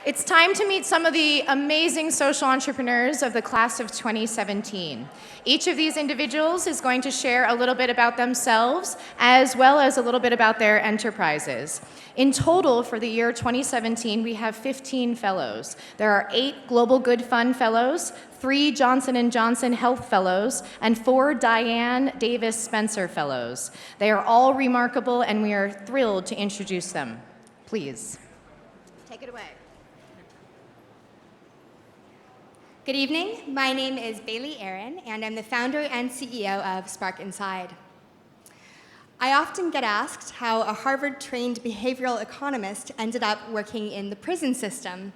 It's time to meet some of the amazing social entrepreneurs of the class of 2017. Each of these individuals is going to share a little bit about themselves as well as a little bit about their enterprises. In total, for the year 2017, we have 15 fellows. There are 8 Global Good Fund fellows, 3 Johnson & Johnson Health fellows, and 4 Diane Davis Spencer fellows. They are all remarkable, and we are thrilled to introduce them. Please, take it away. Good evening. My name is Bailey Aaron, and I'm the founder and CEO of Spark Inside. I often get asked how a Harvard-trained behavioral economist ended up working in the prison system.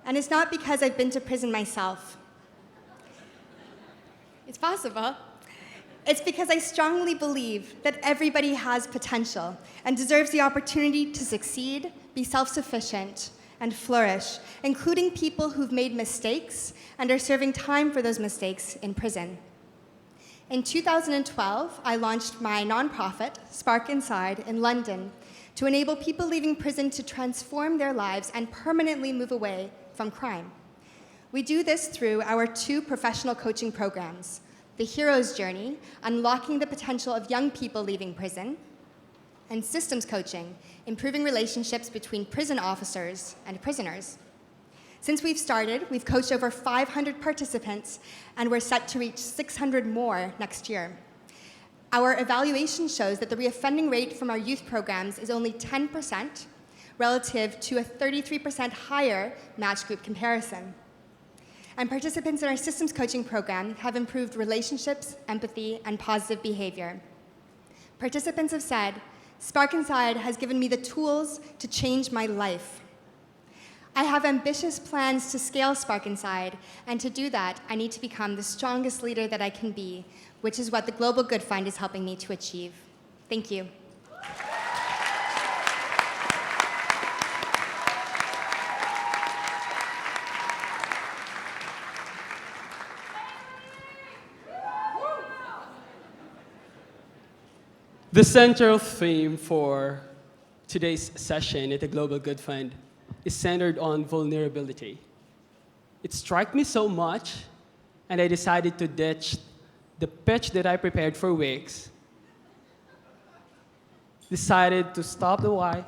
And it's not because I've been to prison myself. It's possible. It's because I strongly believe that everybody has potential and deserves the opportunity to succeed, be self-sufficient, and flourish, including people who've made mistakes and are serving time for those mistakes in prison. In 2012, I launched my nonprofit, Spark Inside, in London to enable people leaving prison to transform their lives and permanently move away from crime. We do this through our 2 professional coaching programs, the Hero's Journey, unlocking the potential of young people leaving prison, and systems coaching, improving relationships between prison officers and prisoners. Since we've started, we've coached over 500 participants, and we're set to reach 600 more next year. Our evaluation shows that the reoffending rate from our youth programs is only 10%, relative to a 33% higher match group comparison. And participants in our systems coaching program have improved relationships, empathy, and positive behavior. Participants have said, Spark Inside has given me the tools to change my life. I have ambitious plans to scale Spark Inside, and to do that, I need to become the strongest leader that I can be, which is what the Global Good Fund is helping me to achieve. Thank you. The central theme for today's session at the Global Good Fund is centered on vulnerability. It struck me so much, and I decided to ditch the pitch that I prepared for weeks, decided to stop the why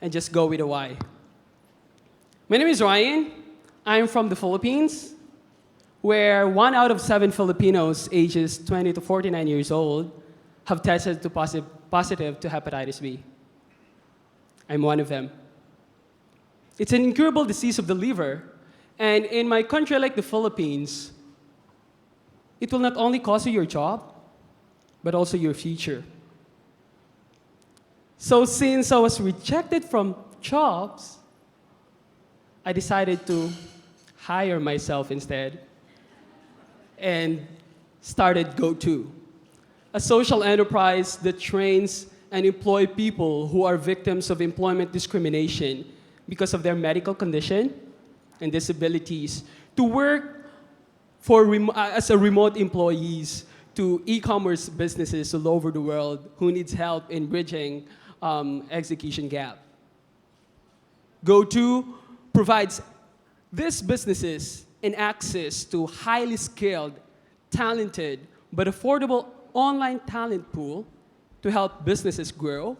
and just go with the why. My name is Ryan. I'm from the Philippines, where 1 out of 7 Filipinos ages 20 to 49 years old have tested positive to hepatitis B. I'm one of them. It's an incurable disease of the liver, and in my country like the Philippines, it will not only cost you your job, but also your future. So since I was rejected from jobs, I decided to hire myself instead and started GoTo, a social enterprise that trains and employs people who are victims of employment discrimination because of their medical condition and disabilities to work as a remote employees to e-commerce businesses all over the world who needs help in bridging execution gap. GoTo provides these businesses an access to highly skilled, talented, but affordable online talent pool to help businesses grow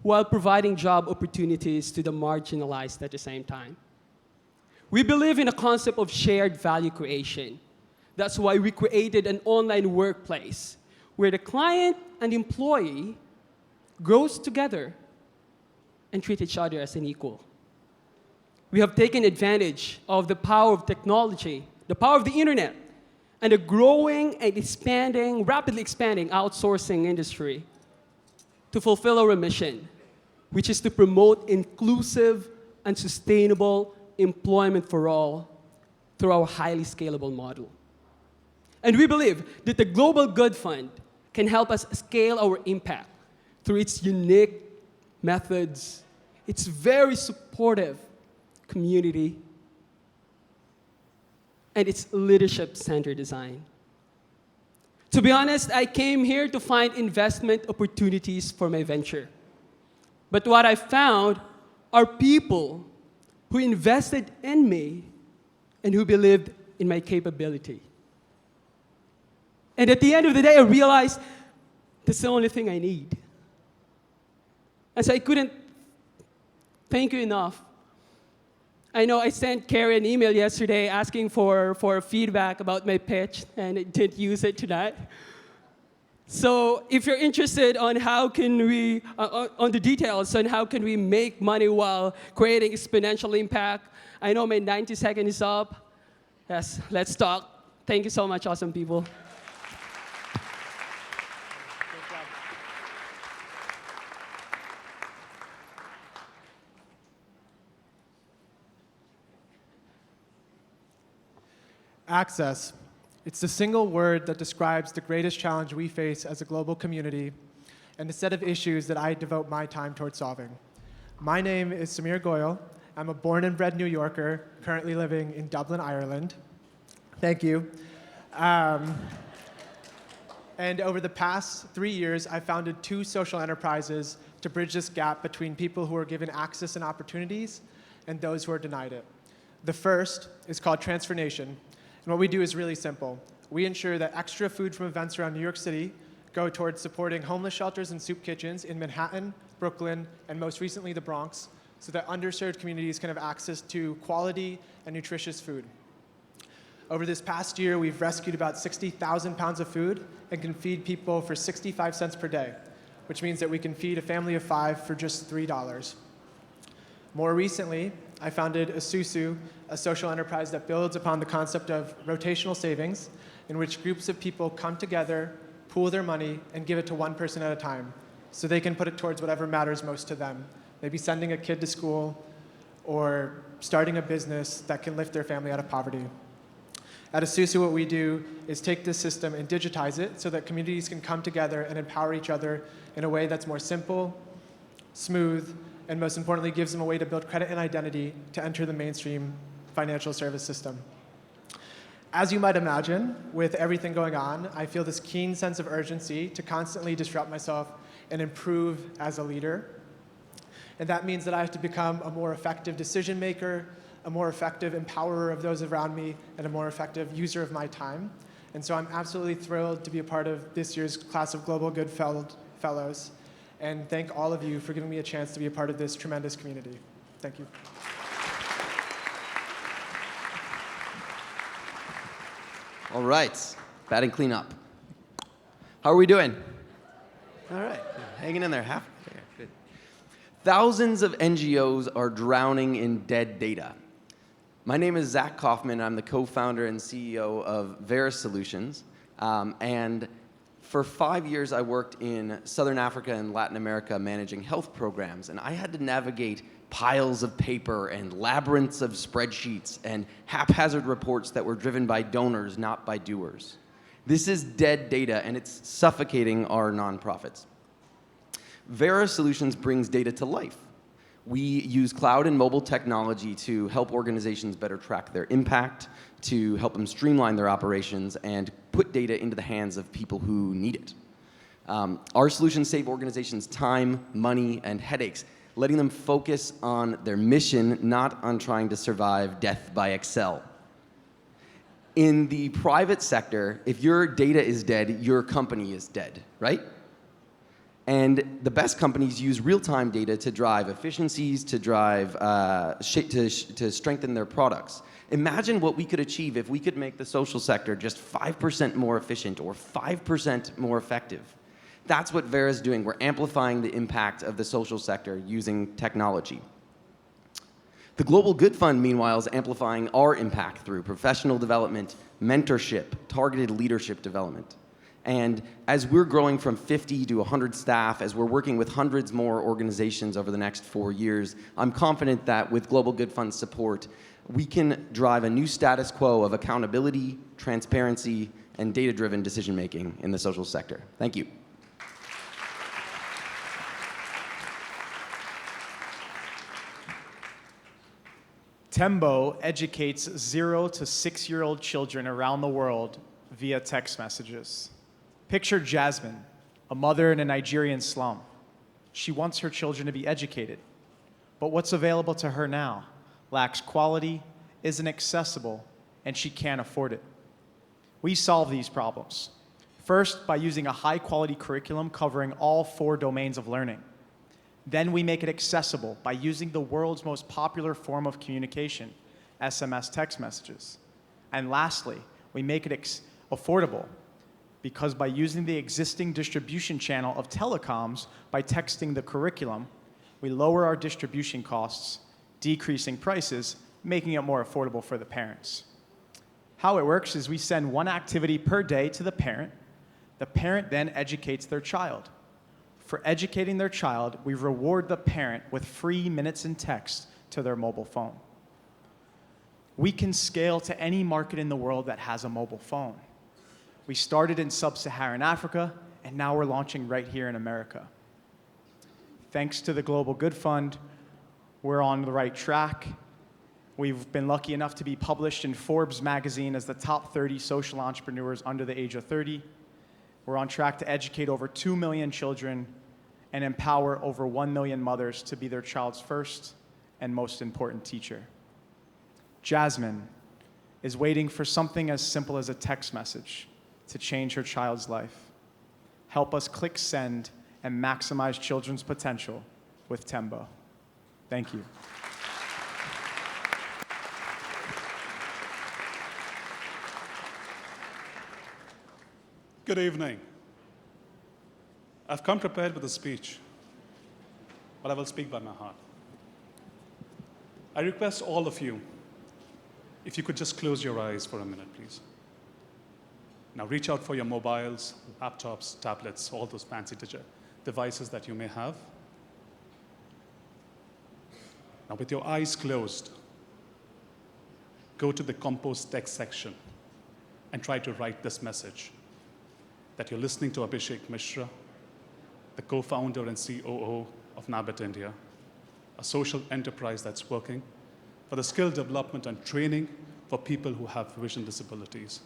while providing job opportunities to the marginalized at the same time. We believe in a concept of shared value creation. That's why we created an online workplace where the client and employee grows together and treat each other as an equal. We have taken advantage of the power of technology, the power of the internet, and a growing and rapidly expanding outsourcing industry to fulfill our mission, which is to promote inclusive and sustainable employment for all through our highly scalable model. And we believe that the Global Good Fund can help us scale our impact through its unique methods, its very supportive community, and its leadership-centered design. To be honest, I came here to find investment opportunities for my venture. But what I found are people who invested in me, and who believed in my capability. And at the end of the day, I realized that's the only thing I need. And so I couldn't thank you enough. I know I sent Carrie an email yesterday asking for feedback about my pitch, and I didn't use it tonight. So if you're interested on how can we, on the details on how can we make money while creating exponential impact, I know my 90 seconds is up. Yes, let's talk. Thank you so much, awesome people. Access. It's the single word that describes the greatest challenge we face as a global community and the set of issues that I devote my time towards solving. My name is Samir Goyal. I'm a born and bred New Yorker, currently living in Dublin, Ireland. Thank you. And over the past 3 years, I've founded 2 social enterprises to bridge this gap between people who are given access and opportunities and those who are denied it. The first is called Transformation. And what we do is really simple. We ensure that extra food from events around New York City go towards supporting homeless shelters and soup kitchens in Manhattan, Brooklyn, and most recently the Bronx, so that underserved communities can have access to quality and nutritious food. Over this past year, we've rescued about 60,000 pounds of food and can feed people for 65 cents per day, which means that we can feed a family of 5 for just $3. More recently, I founded Isusu, a social enterprise that builds upon the concept of rotational savings, in which groups of people come together, pool their money, and give it to one person at a time, so they can put it towards whatever matters most to them. Maybe sending a kid to school, or starting a business that can lift their family out of poverty. At Isusu, what we do is take this system and digitize it so that communities can come together and empower each other in a way that's more simple, smooth, and most importantly, gives them a way to build credit and identity to enter the mainstream financial service system. As you might imagine, with everything going on, I feel this keen sense of urgency to constantly disrupt myself and improve as a leader. And that means that I have to become a more effective decision maker, a more effective empowerer of those around me, and a more effective user of my time. And so I'm absolutely thrilled to be a part of this year's class of Global Good Fellows, and thank all of you for giving me a chance to be a part of this tremendous community. Thank you. All right, batting cleanup. How are we doing? All right, hanging in there, half there, good. Thousands of NGOs are drowning in dead data. My name is Zach Kaufman. I'm the co-founder and CEO of Vera Solutions, and for 5 years, I worked in Southern Africa and Latin America managing health programs, and I had to navigate piles of paper and labyrinths of spreadsheets and haphazard reports that were driven by donors, not by doers. This is dead data, and it's suffocating our nonprofits. Vera Solutions brings data to life. We use cloud and mobile technology to help organizations better track their impact, to help them streamline their operations, and put data into the hands of people who need it. Our solutions save organizations time, money, and headaches, letting them focus on their mission, not on trying to survive death by Excel. In the private sector, if your data is dead, your company is dead, right? And the best companies use real-time data to drive efficiencies, to drive, to strengthen their products. Imagine what we could achieve if we could make the social sector just 5% more efficient or 5% more effective. That's what Vera's doing. We're amplifying the impact of the social sector using technology. The Global Good Fund, meanwhile, is amplifying our impact through professional development, mentorship, targeted leadership development. And as we're growing from 50 to 100 staff, as we're working with hundreds more organizations over the next 4 years, I'm confident that with Global Good Fund's support, we can drive a new status quo of accountability, transparency, and data-driven decision-making in the social sector. Thank you. Tembo educates 0 to 6-year-old children around the world via text messages. Picture Jasmine, a mother in a Nigerian slum. She wants her children to be educated. But what's available to her now? lacks quality, isn't accessible, and she can't afford it. We solve these problems. First, by using a high-quality curriculum covering all 4 domains of learning. Then we make it accessible by using the world's most popular form of communication, SMS text messages. And lastly, we make it affordable because by using the existing distribution channel of telecoms by texting the curriculum, we lower our distribution costs, decreasing prices, making it more affordable for the parents. How it works is we send 1 activity per day to the parent. The parent then educates their child. For educating their child, we reward the parent with free minutes and text to their mobile phone. We can scale to any market in the world that has a mobile phone. We started in sub-Saharan Africa, and now we're launching right here in America. Thanks to the Global Good Fund, we're on the right track. We've been lucky enough to be published in Forbes magazine as the top 30 social entrepreneurs under the age of 30. We're on track to educate over 2 million children and empower over 1 million mothers to be their child's first and most important teacher. Jasmine is waiting for something as simple as a text message to change her child's life. Help us click send and maximize children's potential with Tembo. Thank you. Good evening. I've come prepared with a speech, but I will speak by my heart. I request all of you, if you could just close your eyes for a minute, please. Now reach out for your mobiles, laptops, tablets, all those fancy devices that you may have. Now with your eyes closed, go to the compose text section and try to write this message that you're listening to Abhishek Mishra, the co-founder and COO of NABET India, a social enterprise that's working for the skill development and training for people who have vision disabilities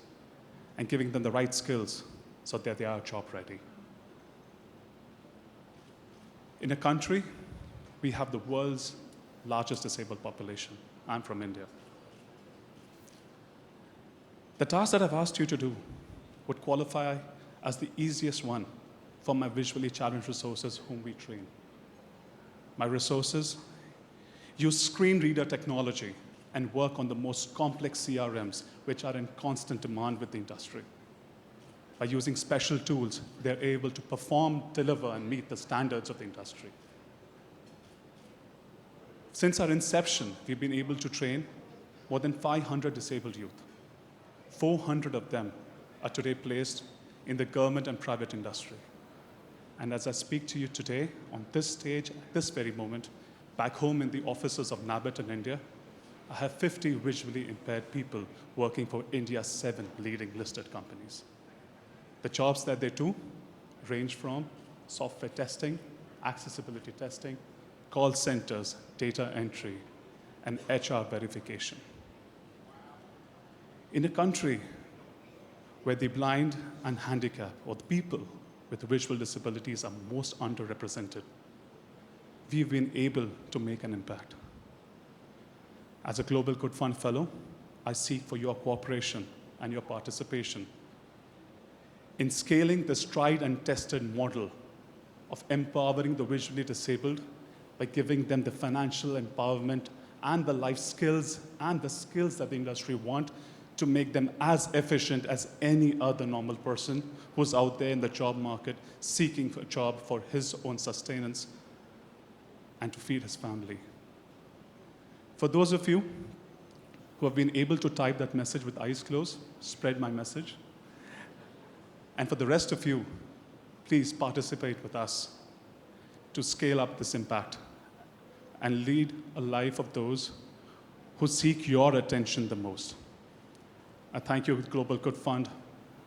and giving them the right skills so that they are job ready. In a country, we have the world's largest disabled population. I'm from India. The task that I've asked you to do would qualify as the easiest one for my visually challenged resources whom we train. My resources use screen reader technology and work on the most complex CRMs, which are in constant demand with the industry. By using special tools, they're able to perform, deliver, and meet the standards of the industry. Since our inception, we've been able to train more than 500 disabled youth. 400 of them are today placed in the government and private industry. And as I speak to you today, on this stage, at this very moment, back home in the offices of NABET in India, I have 50 visually impaired people working for India's 7 leading listed companies. The jobs that they do range from software testing, accessibility testing, call centers, data entry, and HR verification. In a country where the blind and handicapped, or the people with visual disabilities, are most underrepresented, we've been able to make an impact. As a Global Good Fund Fellow, I seek for your cooperation and your participation in scaling this tried and tested model of empowering the visually disabled by giving them the financial empowerment and the life skills and the skills that the industry want to make them as efficient as any other normal person who's out there in the job market seeking for a job for his own sustenance and to feed his family. For those of you who have been able to type that message with eyes closed, spread my message. And for the rest of you, please participate with us to scale up this impact and lead a life of those who seek your attention the most. I thank you, Global Good Fund,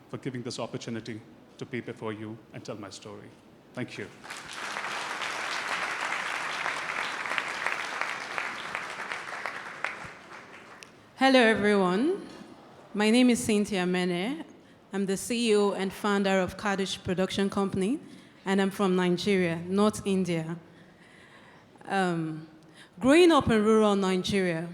for giving this opportunity to be before you and tell my story. Thank you. Hello, everyone. My name is Cynthia Mene. I'm the CEO and founder of Kaddish Production Company, and I'm from Nigeria, North India. Growing up in rural Nigeria,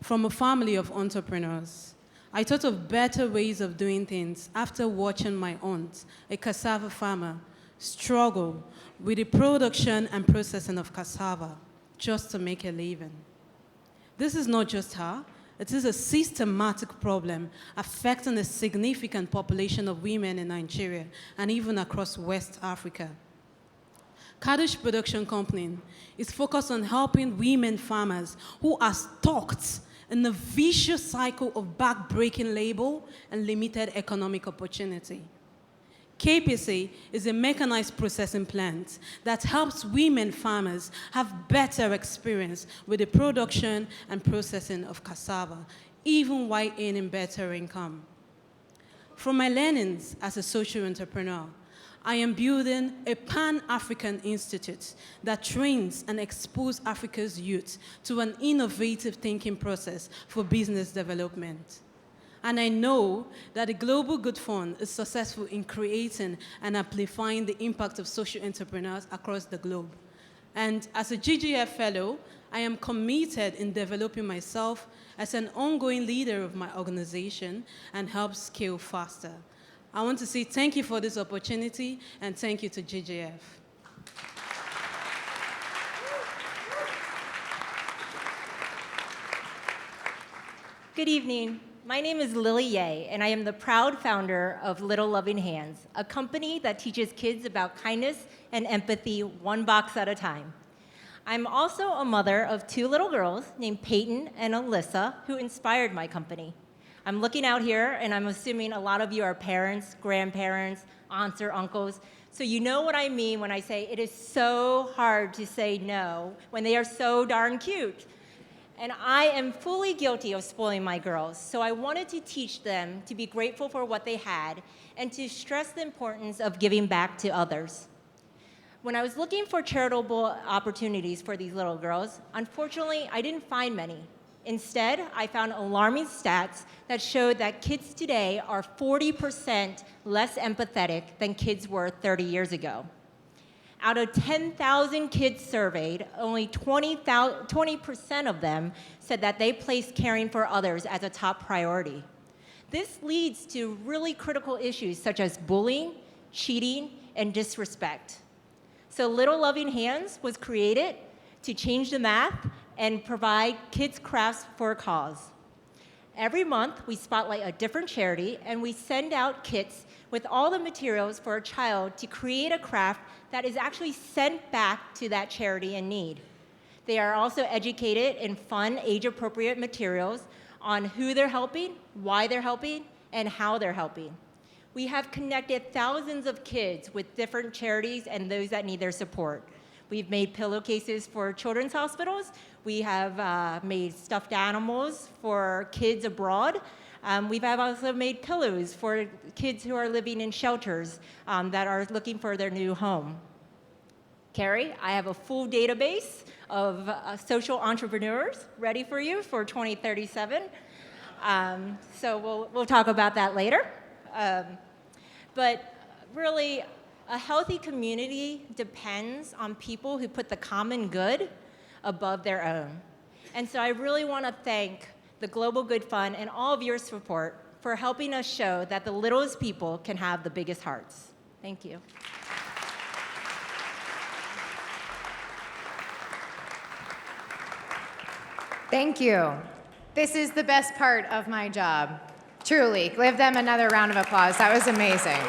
from a family of entrepreneurs. I thought of better ways of doing things after watching my aunt, a cassava farmer, struggle with the production and processing of cassava just to make a living. This is not just her. It is a systematic problem affecting a significant population of women in Nigeria and even across West Africa. Kaddish Production Company is focused on helping women farmers who are stuck in a vicious cycle of back-breaking labor and limited economic opportunity. KPC is a mechanized processing plant that helps women farmers have better experience with the production and processing of cassava, even while earning better income. From my learnings as a social entrepreneur, I am building a Pan-African institute that trains and exposes Africa's youth to an innovative thinking process for business development. And I know that the Global Good Fund is successful in creating and amplifying the impact of social entrepreneurs across the globe. And as a GGF fellow, I am committed in developing myself as an ongoing leader of my organization and help scale faster. I want to say thank you for this opportunity and thank you to GGF. Good evening. My name is Lily Ye, and I am the proud founder of Little Loving Hands, a company that teaches kids about kindness and empathy one box at a time. I'm also a mother of 2 little girls named Peyton and Alyssa, who inspired my company. I'm looking out here, and I'm assuming a lot of you are parents, grandparents, aunts or uncles, so you know what I mean when I say it is so hard to say no when they are so darn cute. And I am fully guilty of spoiling my girls, so I wanted to teach them to be grateful for what they had and to stress the importance of giving back to others. When I was looking for charitable opportunities for these little girls, unfortunately, I didn't find many. Instead, I found alarming stats that showed that kids today are 40% less empathetic than kids were 30 years ago. Out of 10,000 kids surveyed, only 20% of them said that they placed caring for others as a top priority. This leads to really critical issues such as bullying, cheating, and disrespect. So Little Loving Hands was created to change the math and provide kids crafts for a cause. Every month, we spotlight a different charity, and we send out kits with all the materials for a child to create a craft that is actually sent back to that charity in need. They are also educated in fun, age-appropriate materials on who they're helping, why they're helping, and how they're helping. We have connected thousands of kids with different charities and those that need their support. We've made pillowcases for children's hospitals. We have made stuffed animals for kids abroad. We've also made pillows for kids who are living in shelters that are looking for their new home. Carrie, I have a full database of social entrepreneurs ready for you for 2037. So we'll talk about that later. But really, a healthy community depends on people who put the common good above their own. And so I really want to thank the Global Good Fund and all of your support for helping us show that the littlest people can have the biggest hearts. Thank you. Thank you. This is the best part of my job. Truly. Give them another round of applause. That was amazing.